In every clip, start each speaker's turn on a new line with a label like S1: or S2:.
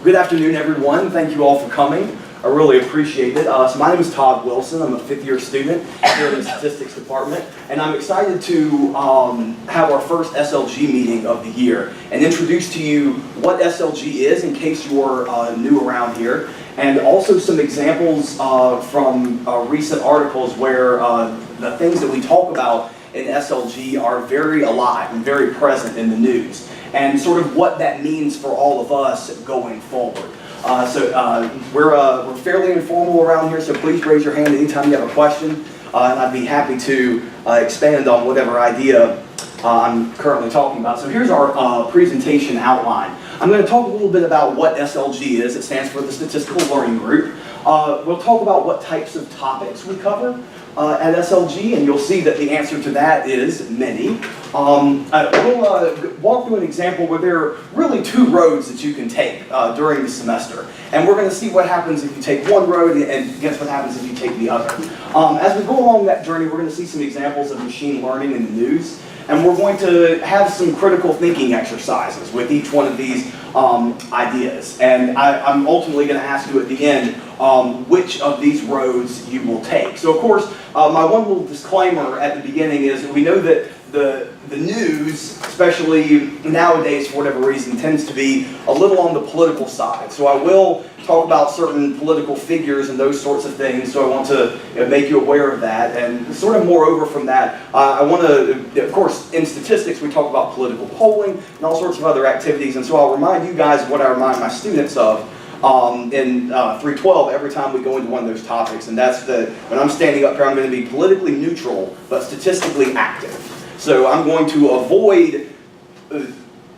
S1: Good afternoon, everyone. Thank you all for coming. I really appreciate it. So my name is Todd Wilson. I'm a fifth-year student here in the statistics department, and I'm excited to have our first SLG meeting of the year and introduce to you what SLG is in case you're new around here, and also some examples from recent articles where the things that we talk about in SLG are very alive and very present in the news, and sort of what that means for all of us going forward. We're fairly informal around here, so please raise your hand anytime you have a question, and I'd be happy to expand on whatever idea I'm currently talking about. So here's our presentation outline. I'm going to talk a little bit about what SLG is. It stands for the Statistical Learning Group. We'll talk about what types of topics we cover at SLG, and you'll see that the answer to that is many. We'll walk through an example where there are really two roads that you can take during the semester. And we're going to see what happens if you take one road and guess what happens if you take the other. As we go along that journey, we're going to see some examples of machine learning in the news. And we're going to have some critical thinking exercises with each one of these ideas. And I'm ultimately going to ask you at the end which of these roads you will take. So of course, my one little disclaimer at the beginning is that we know that the news, especially nowadays for whatever reason, tends to be a little on the political side. So I will talk about certain political figures and those sorts of things, so I want to make you aware of that. And sort of moreover from that, I want to, of course, in statistics we talk about political polling and all sorts of other activities, and so I'll remind you guys of what I remind my students of in 312 every time we go into one of those topics, and that's that when I'm standing up here, I'm going to be politically neutral but statistically active. So I'm going to avoid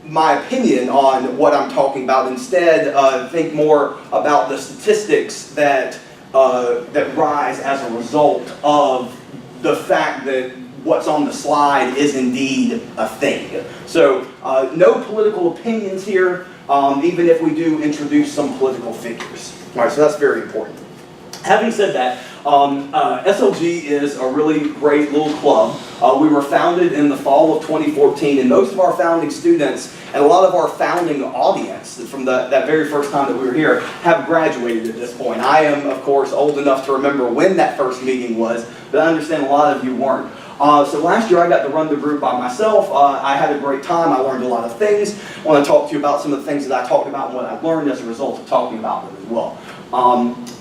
S1: my opinion on what I'm talking about. Instead, think more about the statistics that rise as a result of the fact that what's on the slide is indeed a thing. So no political opinions here, even if we do introduce some political figures. All right, so that's very important. Having said that, SLG is a really great little club. We were founded in the fall of 2014, and most of our founding students and a lot of our founding audience from that very first time that we were here have graduated at this point. I am, of course, old enough to remember when that first meeting was, but I understand a lot of you weren't. So last year I got to run the group by myself. I had a great time. I learned a lot of things. I want to talk to you about some of the things that I talked about and what I've learned as a result of talking about them as well.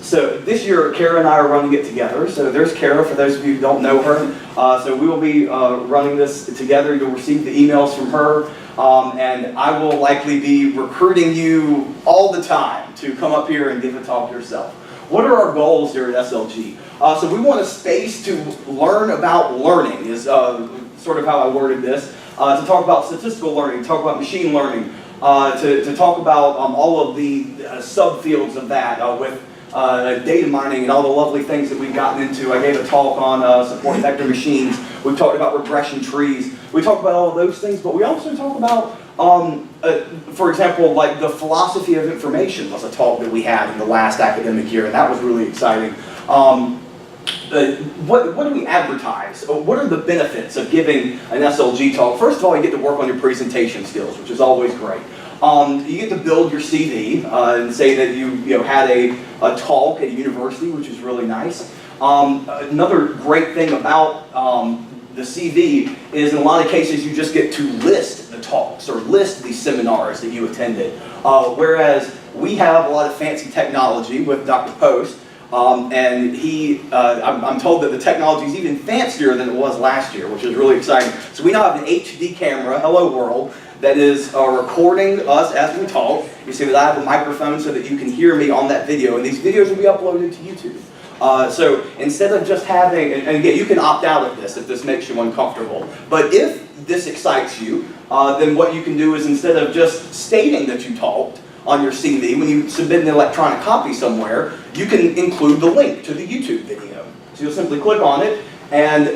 S1: So this year, Kara and I are running it together. So there's Kara, for those of you who don't know her. So we will be running this together. You'll receive the emails from her. And I will likely be recruiting you all the time to come up here and give a talk yourself. What are our goals here at SLG? So we want a space to learn about learning is sort of how I worded this. To talk about statistical learning, to talk about machine learning, to talk about all of the subfields of that with data mining and all the lovely things that we've gotten into. I gave a talk on support vector machines. We've talked about regression trees. We talk about all of those things, but we also talk about, for example, like the philosophy of information was a talk that we had in the last academic year, and that was really exciting. What do we advertise? What are the benefits of giving an SLG talk? First of all, you get to work on your presentation skills, which is always great. You get to build your CV and say that you had a talk at a university, which is really nice. Another great thing about the CV is in a lot of cases you just get to list the talks or list the seminars that you attended. Whereas we have a lot of fancy technology with Dr. Post, and I'm told that the technology is even fancier than it was last year, which is really exciting. So we now have an HD camera, hello world, that is recording us as we talk. You see that I have a microphone so that you can hear me on that video, and these videos will be uploaded to YouTube. So instead of just having, and again, you can opt out of this if this makes you uncomfortable, but if this excites you, then what you can do is instead of just stating that you talked on your CV, when you submit an electronic copy somewhere, you can include the link to the YouTube video. So you'll simply click on it, and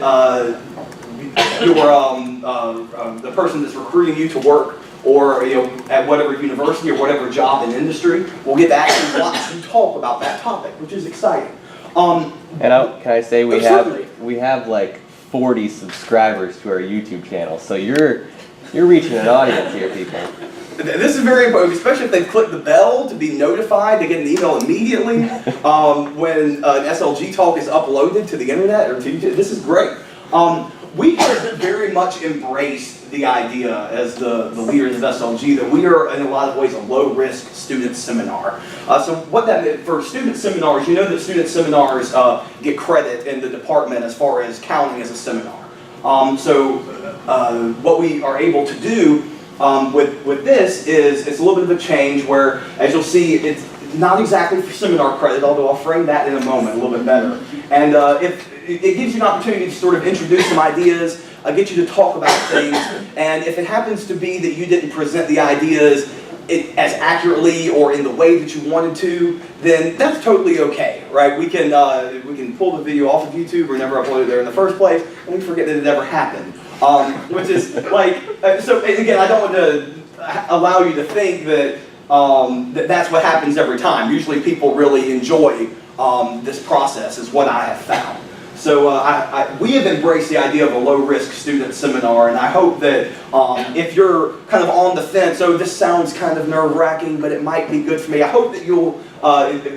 S1: the person that's recruiting you to work or at whatever university or whatever job in industry will get to actually watch you talk about that topic, which is exciting.
S2: Can I say we have like 40 subscribers to our YouTube channel, so you're reaching an audience here, people.
S1: This is very important, especially if they click the bell to be notified. They get an email immediately when an SLG talk is uploaded to the internet or to YouTube. This is great. We have very much embraced the idea as the leaders of SLG that we are in a lot of ways a low-risk student seminar. So what that meant for student seminars, you know that student seminars get credit in the department as far as counting as a seminar. What we are able to do with this is it's a little bit of a change where, as you'll see, it's not exactly for seminar credit, although I'll frame that in a moment a little bit better. And it gives you an opportunity to sort of introduce some ideas, get you to talk about things, and if it happens to be that you didn't present the ideas as accurately or in the way that you wanted to, then that's totally okay, right? We can pull the video off of YouTube or never upload it there in the first place, and we forget that it ever happened. Which is like, so again, I don't want to allow you to think that that's what happens every time. Usually people really enjoy this process, is what I have found. So we have embraced the idea of a low-risk student seminar, and I hope that if you're kind of on the fence, oh, this sounds kind of nerve-wracking, but it might be good for me, I hope that you'll,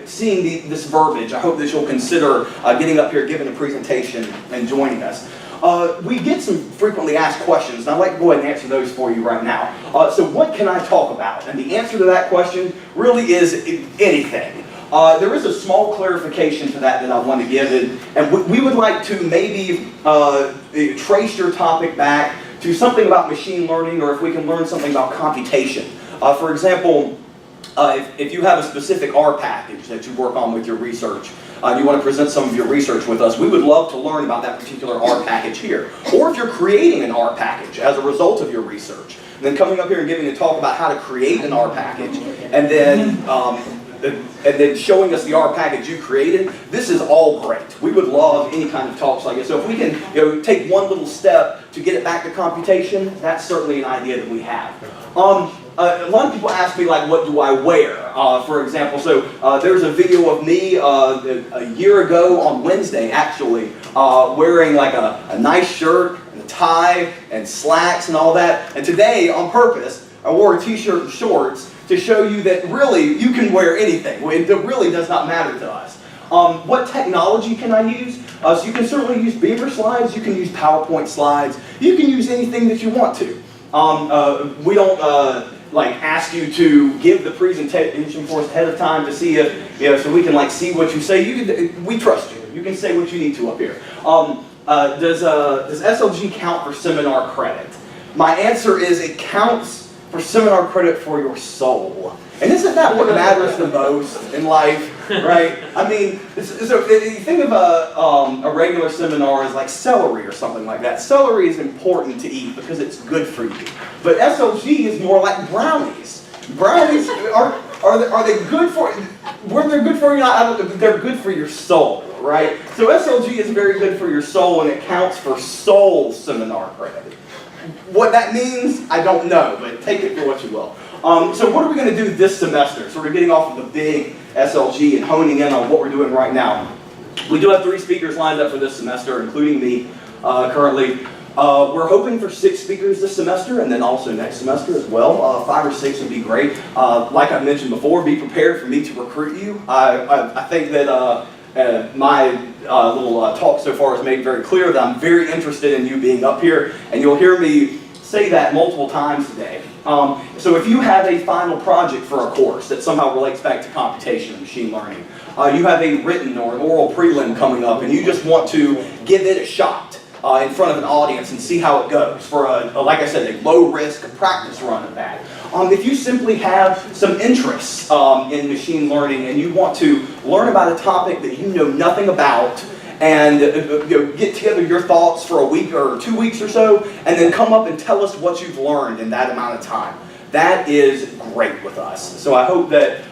S1: seeing this verbiage, I hope that you'll consider getting up here, giving a presentation, and joining us. We get some frequently asked questions, and I'd like to go ahead and answer those for you right now. So what can I talk about? And the answer to that question really is anything. There is a small clarification to that I want to give, and we would like to maybe trace your topic back to something about machine learning, or if we can learn something about computation. For example, if you have a specific R package that you work on with your research, you want to present some of your research with us, we would love to learn about that particular R package here. Or if you're creating an R package as a result of your research, and then coming up here and giving a talk about how to create an R package, and then showing us the R package you created, this is all great. We would love any kind of talks like this. So if we can take one little step to get it back to computation, that's certainly an idea that we have. A lot of people ask me, like, what do I wear? For example, so there's a video of me a year ago on Wednesday, actually, wearing like a nice shirt and a tie and slacks and all that. And today, on purpose, I wore a t-shirt and shorts to show you that really you can wear anything. It really does not matter to us. What technology can I use? So you can certainly use Beaver slides, you can use PowerPoint slides, you can use anything that you want to. We don't ask you to give the presentation for us ahead of time to see if, so we can see what you say. We trust you. You can say what you need to up here. Does SLG count for seminar credit? My answer is it counts for seminar credit for your soul. And isn't that what matters the most in life, right? I mean, so you think of a regular seminar as like celery or something like that. Celery is important to eat because it's good for you. But SLG is more like brownies. Brownies, are they good for you? Were they good for you? They're good for your soul, right? So SLG is very good for your soul, and it counts for soul seminar credit. What that means, I don't know, but take it for what you will. So what are we going to do this semester? So we're getting off of the big SLG and honing in on what we're doing right now. We do have 3 speakers lined up for this semester, including me currently. We're hoping for 6 speakers this semester, and then also next semester as well. 5 or 6 would be great. Like I mentioned before, be prepared for me to recruit you. I think that my little talk so far has made very clear that I'm very interested in you being up here, and you'll hear me say that multiple times today. So if you have a final project for a course that somehow relates back to computation and machine learning, you have a written or an oral prelim coming up, and you just want to give it a shot in front of an audience and see how it goes for, like I said, a low-risk practice run of that. If you simply have some interests in machine learning and you want to learn about a topic that you know nothing about, and get together your thoughts for a week or 2 weeks or so, and then come up and tell us what you've learned in that amount of time. That is great with us. So I hope that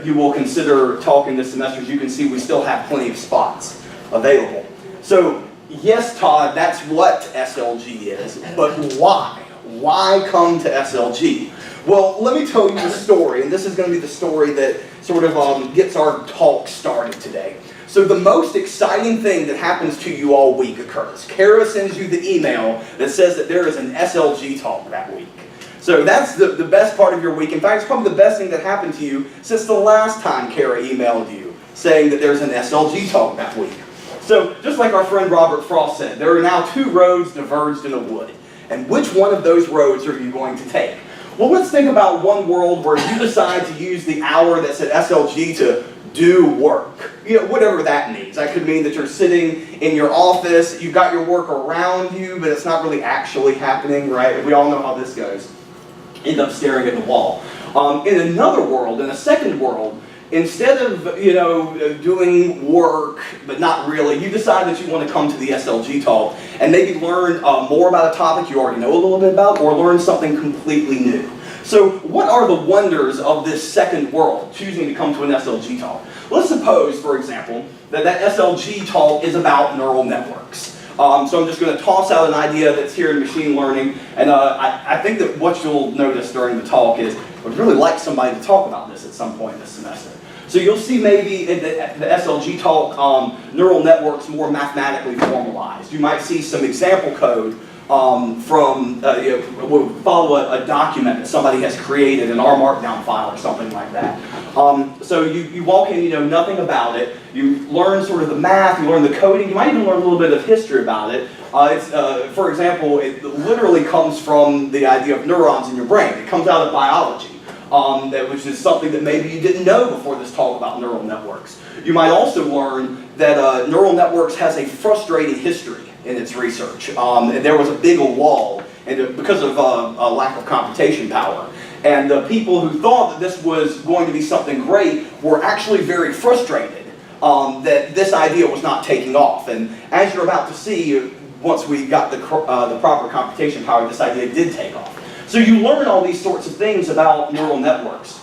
S1: you will consider talking this semester. As you can see, we still have plenty of spots available. So yes, Todd, that's what SLG is, but why? Why come to SLG? Well, let me tell you the story, and this is going to be the story that sort of gets our talk started today. So the most exciting thing that happens to you all week occurs. Kara sends you the email that says that there is an SLG talk that week. So that's the best part of your week. In fact, it's probably the best thing that happened to you since the last time Kara emailed you saying that there's an SLG talk that week. So just like our friend Robert Frost said, there are now 2 roads diverged in a wood. And which one of those roads are you going to take? Well, let's think about one world where you decide to use the hour that's at SLG to do work. You know, whatever that means. That could mean that you're sitting in your office, you've got your work around you, but it's not really actually happening, right? We all know how this goes. End up staring at the wall. In another world, in a second world, instead of, doing work, but not really, you decide that you want to come to the SLG talk and maybe learn more about a topic you already know a little bit about, or learn something completely new. So what are the wonders of this second world, choosing to come to an SLG talk? Let's suppose, for example, that SLG talk is about neural networks. So I'm just going to toss out an idea that's here in machine learning, and I think that what you'll notice during the talk is I'd really like somebody to talk about this at some point this semester. So you'll see maybe in the SLG talk neural networks more mathematically formalized. You might see some example code we'll follow a document that somebody has created, an R Markdown file or something like that. So you walk in, you know nothing about it, you learn sort of the math, you learn the coding, you might even learn a little bit of history about it. For example, it literally comes from the idea of neurons in your brain. It comes out of biology. Which is something that maybe you didn't know before this talk about neural networks. You might also learn that neural networks has a frustrating history in its research. There was a big wall because of a lack of computation power. And the people who thought that this was going to be something great were actually very frustrated that this idea was not taking off. And as you're about to see, once we got the proper computation power, this idea did take off. So you learn all these sorts of things about neural networks.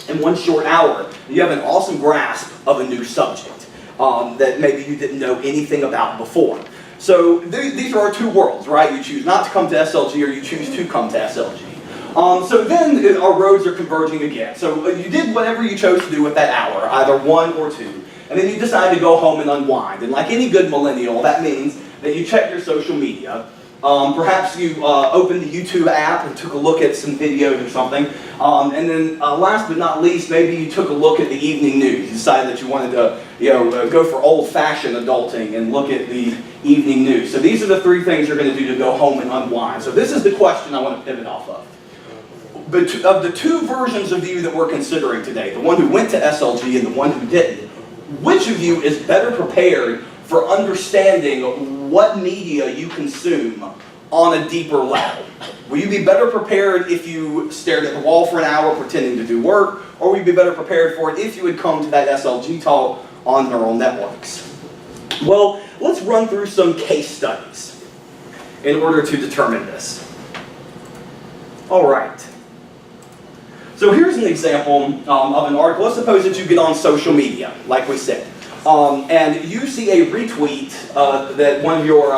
S1: In one short hour, you have an awesome grasp of a new subject that maybe you didn't know anything about before. So these are our 2 worlds, right? You choose not to come to SLG, or you choose to come to SLG. So then our roads are converging again. So you did whatever you chose to do with that hour, either 1 or 2, and then you decide to go home and unwind. And like any good millennial, that means that you check your social media. Perhaps you opened the YouTube app and took a look at some videos or something. And then last but not least, maybe you took a look at the evening news. You decided that you wanted to go for old-fashioned adulting and look at the evening news. So these are the 3 things you're going to do to go home and unwind. So this is the question I want to pivot off of. But of the 2 versions of you that we're considering today, the one who went to SLG and the one who didn't, which of you is better prepared for understanding what media you consume on a deeper level? Will you be better prepared if you stared at the wall for an hour pretending to do work, or will you be better prepared for it if you had come to that SLG talk on neural networks? Well, let's run through some case studies in order to determine this. All right. So here's an example of an article. Let's suppose that you get on social media, like we said. And you see a retweet that one of your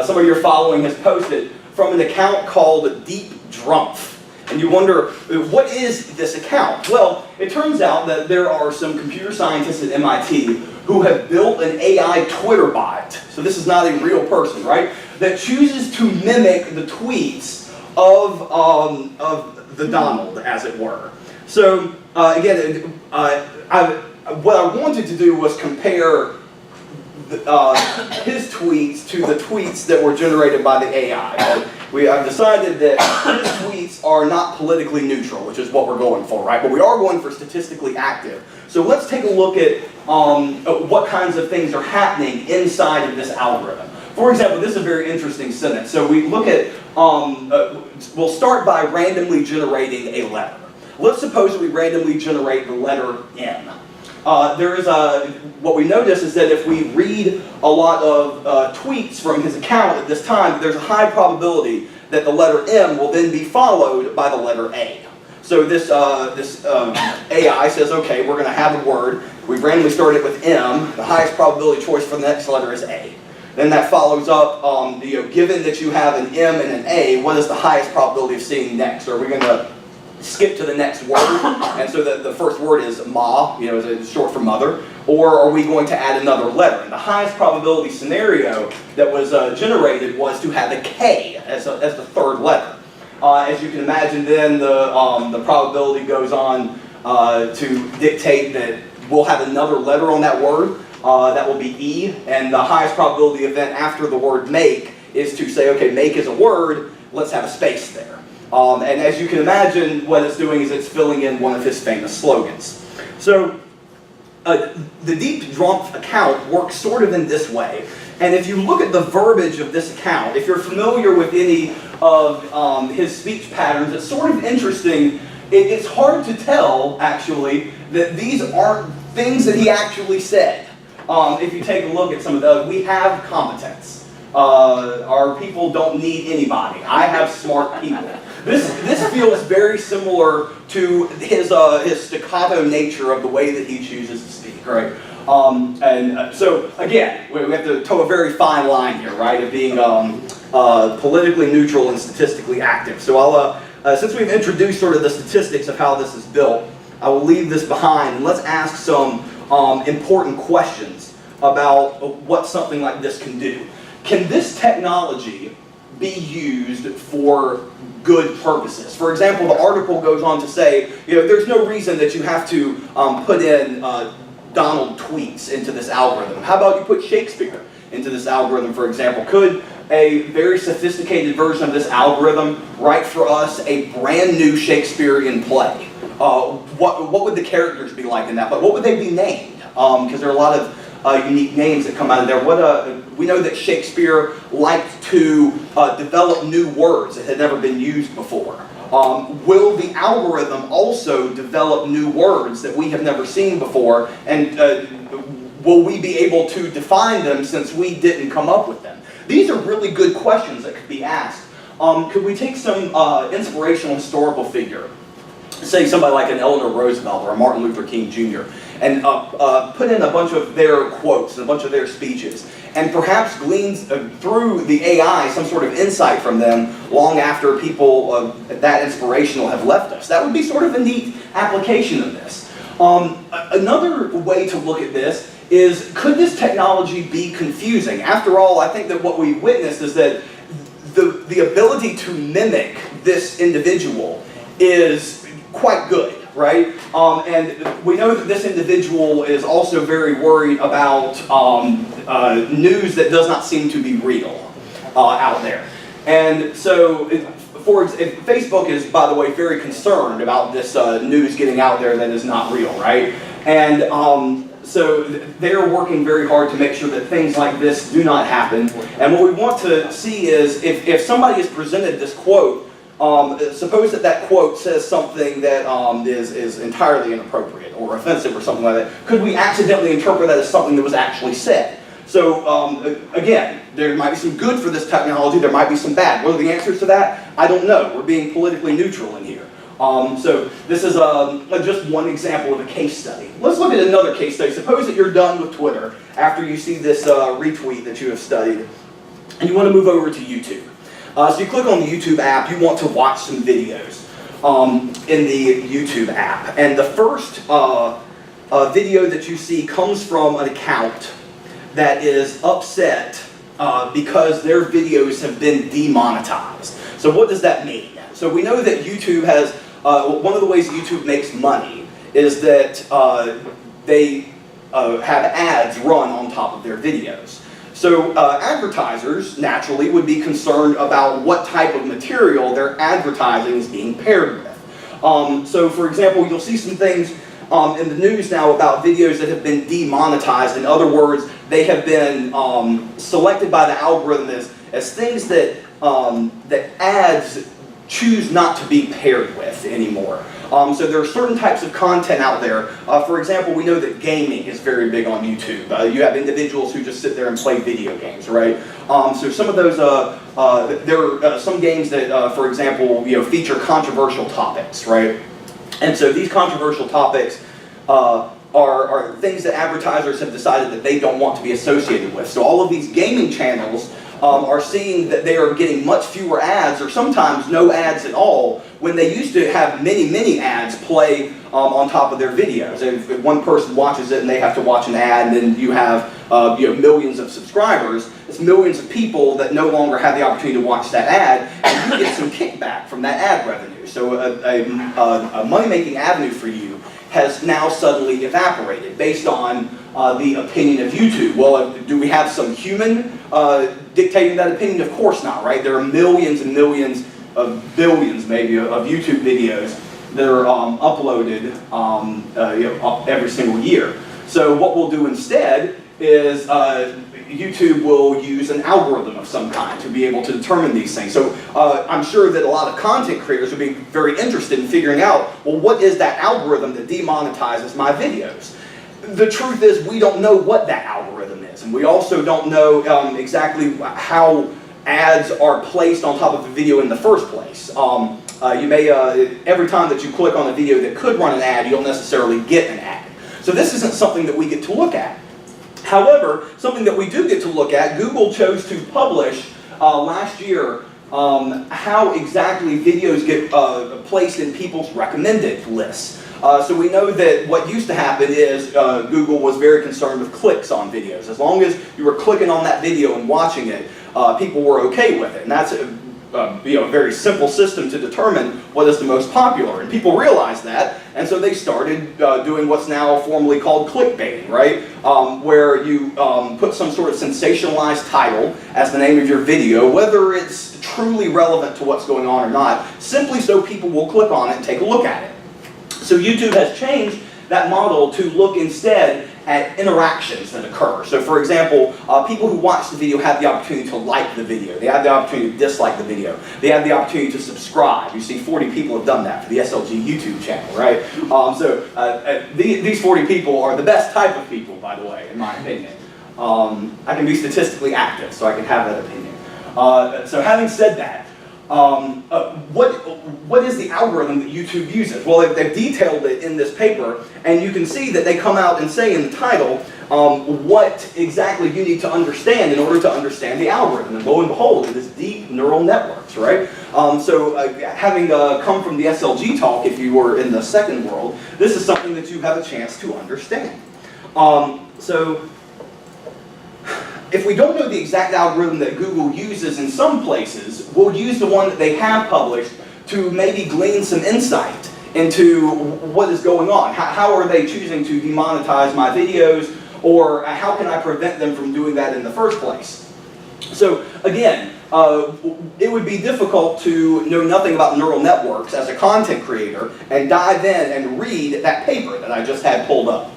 S1: somebody you're following has posted from an account called Deep Drumpf. And you wonder, what is this account? Well, it turns out that there are some computer scientists at MIT who have built an AI Twitter bot. So this is not a real person, right? That chooses to mimic the tweets of the Donald, as it were. So again, what I wanted to do was compare his tweets to the tweets that were generated by the AI. I've decided that his tweets are not politically neutral, which is what we're going for, right? But we are going for statistically active. So let's take a look at what kinds of things are happening inside of this algorithm. For example, this is a very interesting sentence. So we look at, we'll start by randomly generating a letter. Let's suppose we randomly generate the letter M. What we notice is that if we read a lot of tweets from his account at this time, there's a high probability that the letter M will then be followed by the letter A. So this AI says, okay, we're going to have a word. We've randomly started with M. The highest probability choice for the next letter is A. Then that follows up, given that you have an M and an A, what is the highest probability of seeing next? Are we going to skip to the next word, and so the first word is ma, is short for mother, or are we going to add another letter? And the highest probability scenario that was generated was to have a K as the 3rd letter. As you can imagine, then the probability goes on to dictate that we'll have another letter on that word. That will be E, and the highest probability event after the word make is to say, okay, make is a word, let's have a space there. And as you can imagine, what it's doing is it's filling in one of his famous slogans. So the Deep Drumpf account works sort of in this way. And if you look at the verbiage of this account, if you're familiar with any of his speech patterns, it's sort of interesting. It's hard to tell, actually, that these aren't things that he actually said. If you take a look at some of those, we have competence. Our people don't need anybody. I have smart people. This feels very similar to his staccato nature of the way that he chooses to speak, right? So again, we have to toe a very fine line here, right, of being politically neutral and statistically active. So since we've introduced sort of the statistics of how this is built, I will leave this behind and let's ask some important questions about what something like this can do. Can this technology be used for good purposes? For example, the article goes on to say, there's no reason that you have to put in Donald tweets into this algorithm. How about you put Shakespeare into this algorithm, for example? Could a very sophisticated version of this algorithm write for us a brand new Shakespearean play? What would the characters be like in that? But what would they be named? Because there are a lot of unique names that come out of there. We know that Shakespeare liked to develop new words that had never been used before. Will the algorithm also develop new words that we have never seen before, and will we be able to define them since we didn't come up with them? These are really good questions that could be asked. Could we take some inspirational historical figure, say somebody like an Eleanor Roosevelt or a Martin Luther King Jr., and put in a bunch of their quotes and a bunch of their speeches, and perhaps gleans through the AI some sort of insight from them long after people that inspirational have left us? That would be sort of a neat application of this. Another way to look at this is, could this technology be confusing? After all, I think that what we witnessed is that the ability to mimic this individual is quite good, right? And we know that this individual is also very worried about news that does not seem to be real out there. And so, Facebook is, by the way, very concerned about this news getting out there that is not real, right? And so they're working very hard to make sure that things like this do not happen. And what we want to see is, if somebody has presented this quote, suppose that quote says something that is entirely inappropriate or offensive or something like that. Could we accidentally interpret that as something that was actually said? So again, there might be some good for this technology, there might be some bad. What are the answers to that? I don't know. We're being politically neutral in here. So this is just one example of a case study. Let's look at another case study. Suppose that you're done with Twitter after you see this retweet that you have studied, and you want to move over to YouTube. So you click on the YouTube app, you want to watch some videos in the YouTube app. And the first video that you see comes from an account that is upset because their videos have been demonetized. So what does that mean? So we know that YouTube has, one of the ways YouTube makes money is that they have ads run on top of their videos. So advertisers, naturally, would be concerned about what type of material their advertising is being paired with. So for example, you'll see some things in the news now about videos that have been demonetized. In other words, they have been selected by the algorithm as things that, that ads choose not to be paired with anymore. So there are certain types of content out there. For example, we know that gaming is very big on YouTube. You have individuals who just sit there and play video games, right? So some of those, there are some games that, for example, feature controversial topics, right? And so these controversial topics are things that advertisers have decided that they don't want to be associated with. So all of these gaming channels are seeing that they are getting much fewer ads, or sometimes no ads at all, when they used to have many ads play on top of their videos. If one person watches it and they have to watch an ad, and then you have millions of subscribers, it's millions of people that no longer have the opportunity to watch that ad, and you get some kickback from that ad revenue. So a money-making avenue for you has now suddenly evaporated based on the opinion of YouTube. Well, do we have some human dictating that opinion? Of course not, right? There are millions and millions of billions, maybe, of YouTube videos that are uploaded every single year. So what we'll do instead is YouTube will use an algorithm of some kind to be able to determine these things. So I'm sure that a lot of content creators would be very interested in figuring out, well, what is that algorithm that demonetizes my videos? The truth is, we don't know what that algorithm is, and we also don't know exactly how ads are placed on top of a video in the first place. You may, every time that you click on a video that could run an ad, you don't necessarily get an ad. So this isn't something that we get to look at. However, something that we do get to look at, Google chose to publish last year how exactly videos get placed in people's recommended lists. So we know that what used to happen is Google was very concerned with clicks on videos. As long as you were clicking on that video and watching it, people were okay with it. And that's a very simple system to determine what is the most popular. And people realized that, and so they started doing what's now formally called clickbaiting, right? Where you put some sort of sensationalized title as the name of your video, whether it's truly relevant to what's going on or not, simply so people will click on it and take a look at it. So YouTube has changed that model to look instead at interactions that occur. So for example, people who watch the video have the opportunity to like the video. They have the opportunity to dislike the video. They have the opportunity to subscribe. You see 40 people have done that for the SLG YouTube channel, right? These 40 people are the best type of people, by the way, in my opinion. I can be statistically active, so I can have that opinion. So having said that, what is the algorithm that YouTube uses? Well, they've detailed it in this paper, and you can see that they come out and say in the title what exactly you need to understand in order to understand the algorithm. And lo and behold, it is deep neural networks, right? Having come from the SLG talk, if you were in the second world, this is something that you have a chance to understand. If we don't know the exact algorithm that Google uses in some places, we'll use the one that they have published to maybe glean some insight into what is going on. How are they choosing to demonetize my videos, or how can I prevent them from doing that in the first place? So again, it would be difficult to know nothing about neural networks as a content creator and dive in and read that paper that I just had pulled up.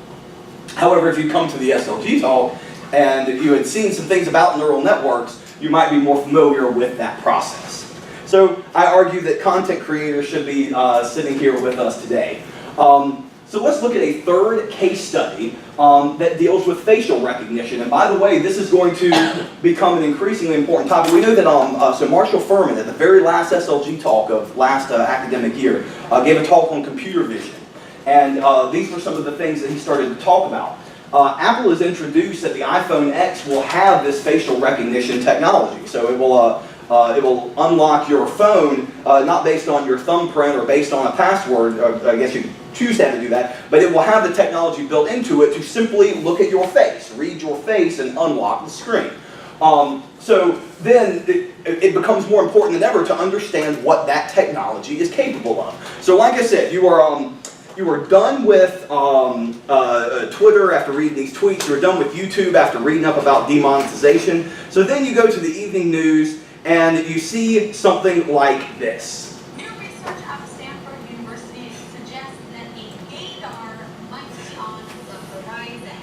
S1: However, if you come to the SLG talk, and if you had seen some things about neural networks, you might be more familiar with that process. So I argue that content creators should be sitting here with us today. So let's look at a third case study that deals with facial recognition. And by the way, this is going to become an increasingly important topic. We know that so Marshall Furman, at the very last SLG talk of last academic year, gave a talk on computer vision. And these were some of the things that he started to talk about. Apple has introduced that the iPhone X will have this facial recognition technology. So it will unlock your phone, not based on your thumbprint or based on a password. I guess you choose to have to do that, but it will have the technology built into it to simply look at your face, read your face, and unlock the screen. So then it becomes more important than ever to understand what that technology is capable of. So like I said, you are done with Twitter after reading these tweets. You're done with YouTube after reading up about demonetization. So then you go to the evening news and you see something like this.
S3: New research out of Stanford University suggests that a gaydar might be on the horizon.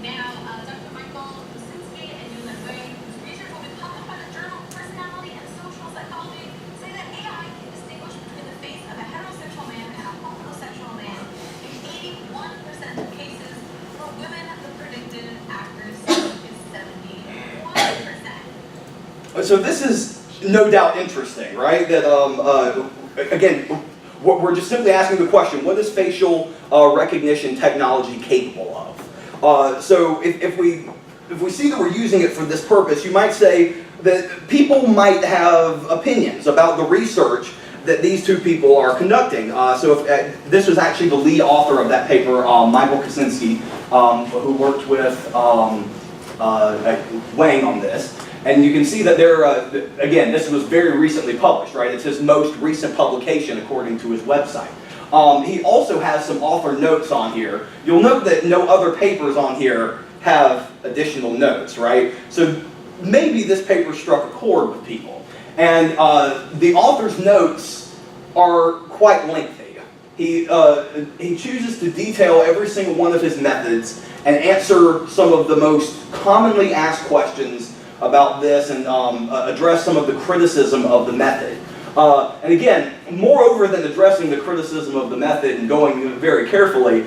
S3: Now, Dr. Michael Kuczynski and Yulin Wei, whose research will be published by the journal Personality and Social Psychology, say that AI can distinguish between the face of a heterosexual man and a homosexual man in 81% of cases. For women, the predicted accuracy is 71%.
S1: So this is no doubt interesting, right? That again, we're just simply asking the question: what is facial recognition technology capable of? So if we if we see that we're using it for this purpose, you might say that people might have opinions about the research that these two people are conducting. So if, this was actually the lead author of that paper, Michael Kosinski, who worked with Wang on this. And you can see that there, again, this was very recently published, right? It's his most recent publication according to his website. He also has some author notes on here. You'll note that no other papers on here have additional notes, right? So maybe this paper struck a chord with people. And the author's notes are quite lengthy. He chooses to detail every single one of his methods and answer some of the most commonly asked questions about this and address some of the criticism of the method. And again, moreover than addressing the criticism of the method and going very carefully,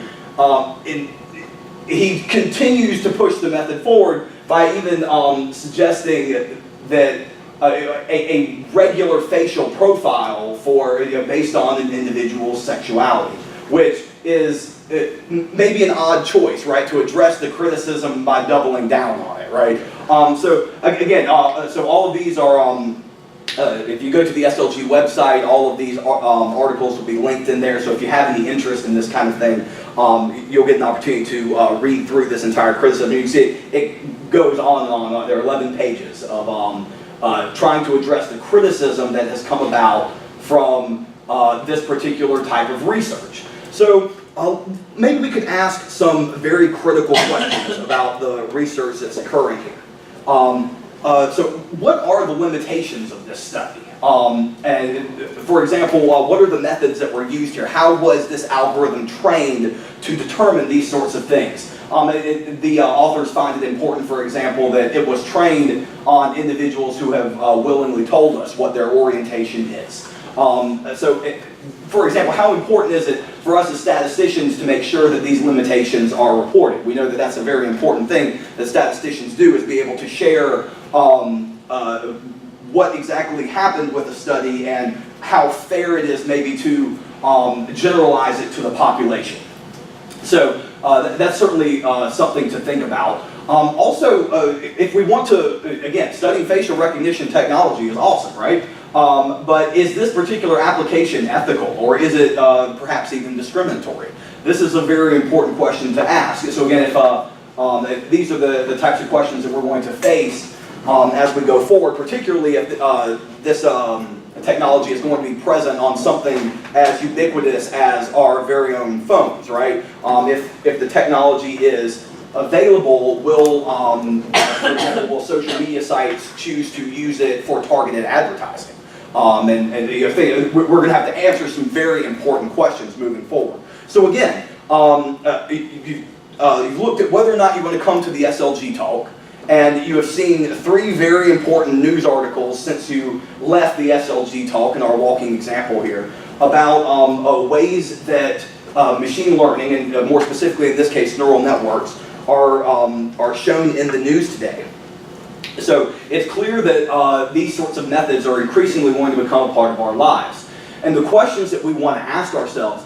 S1: he continues to push the method forward by even suggesting that a regular facial profile for, based on an individual's sexuality, which is maybe an odd choice, right, to address the criticism by doubling down on it, right? So again, so all of these are, if you go to the SLG website, all of these articles will be linked in there, so if you have any interest in this kind of thing, you'll get an opportunity to read through this entire criticism. You can see it goes on and on. There are 11 pages of trying to address the criticism that has come about from this particular type of research. So maybe we could ask some very critical questions about the research that's occurring here. So what are the limitations of this study? And for example, what are the methods that were used here? How was this algorithm trained to determine these sorts of things? The authors find it important, for example, that it was trained on individuals who have willingly told us what their orientation is. For example, how important is it for us as statisticians to make sure that these limitations are reported? We know that that's a very important thing that statisticians do, is be able to share what exactly happened with a study and how fair it is maybe to generalize it to the population. So that's certainly something to think about. Also, if we want to, again, studying facial recognition technology is awesome, right? But is this particular application ethical, or is it perhaps even discriminatory? This is a very important question to ask. So again, if these are the types of questions that we're going to face as we go forward, particularly if this technology is going to be present on something as ubiquitous as our very own phones, right? If the technology is available, will, for example, will social media sites choose to use it for targeted advertising? We're going to have to answer some very important questions moving forward. So again, you've looked at whether or not you want to come to the SLG talk, and you have seen 3 very important news articles since you left the SLG talk in our walking example here about ways that machine learning, and more specifically in this case neural networks, are shown in the news today. So it's clear that these sorts of methods are increasingly going to become a part of our lives. And the questions that we want to ask ourselves: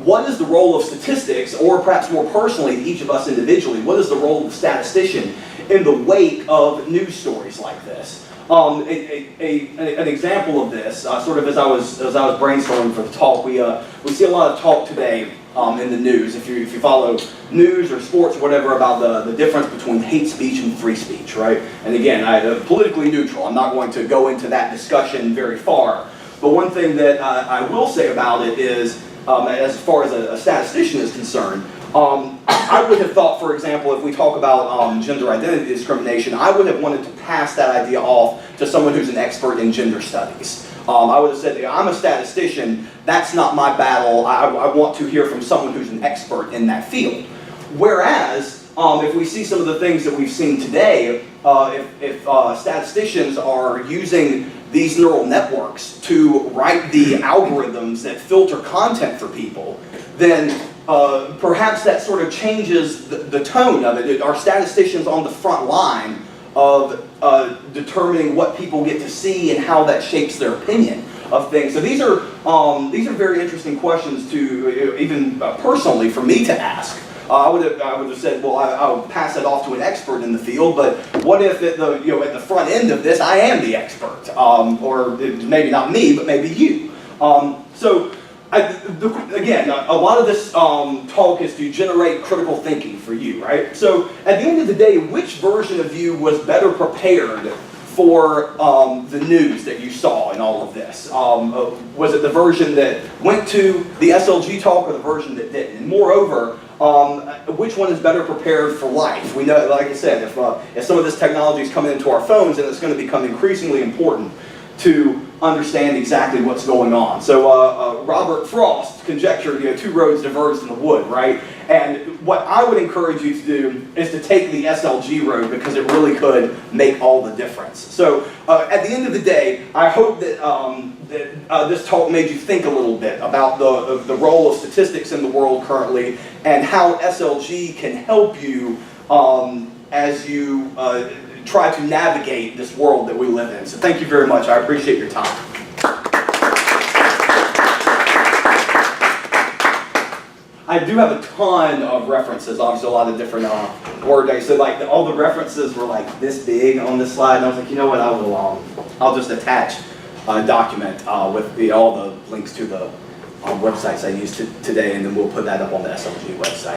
S1: what is the role of statistics, or perhaps more personally, each of us individually, what is the role of the statistician in the wake of news stories like this? An example of this, sort of as I was brainstorming for the talk, we see a lot of talk today in the news, if you follow news or sports or whatever, about the difference between hate speech and free speech, right? And again, I'm politically neutral. I'm not going to go into that discussion very far. But one thing that I will say about it is, as far as a statistician is concerned, I would have thought, for example, if we talk about gender identity discrimination, I would have wanted to pass that idea off to someone who's an expert in gender studies. I would have said, I'm a statistician, that's not my battle, I want to hear from someone who's an expert in that field. Whereas, if we see some of the things that we've seen today, if statisticians are using these neural networks to write the algorithms that filter content for people, then perhaps that sort of changes the tone of it. Are statisticians on the front line of determining what people get to see and how that shapes their opinion of things? So these are very interesting questions to, even personally, for me to ask I would have said, well, I'll pass it off to an expert in the field. But what if at the front end of this, I am the expert, or maybe not me, but maybe you. Again, a lot of this talk is to generate critical thinking for you, right? So at the end of the day, which version of you was better prepared for the news that you saw in all of this? Was it the version that went to the SLG talk or the version that didn't? And moreover, which one is better prepared for life? We know, like I said, if some of this technology is coming into our phones, then it's going to become increasingly important to understand exactly what's going on. So Robert Frost conjectured, two roads diverged in the wood, right? And what I would encourage you to do is to take the SLG road, because it really could make all the difference. So at the end of the day, I hope that this talk made you think a little bit about the role of statistics in the world currently, and how SLG can help you as you try to navigate this world that we live in. So thank you very much. I appreciate your time. I do have a ton of references, obviously a lot of different word days. So like all the references were like this big on this slide, and I was like, you know what, I'll just attach a document with all the links to the websites I used today, and then we'll put that up on the SLG website.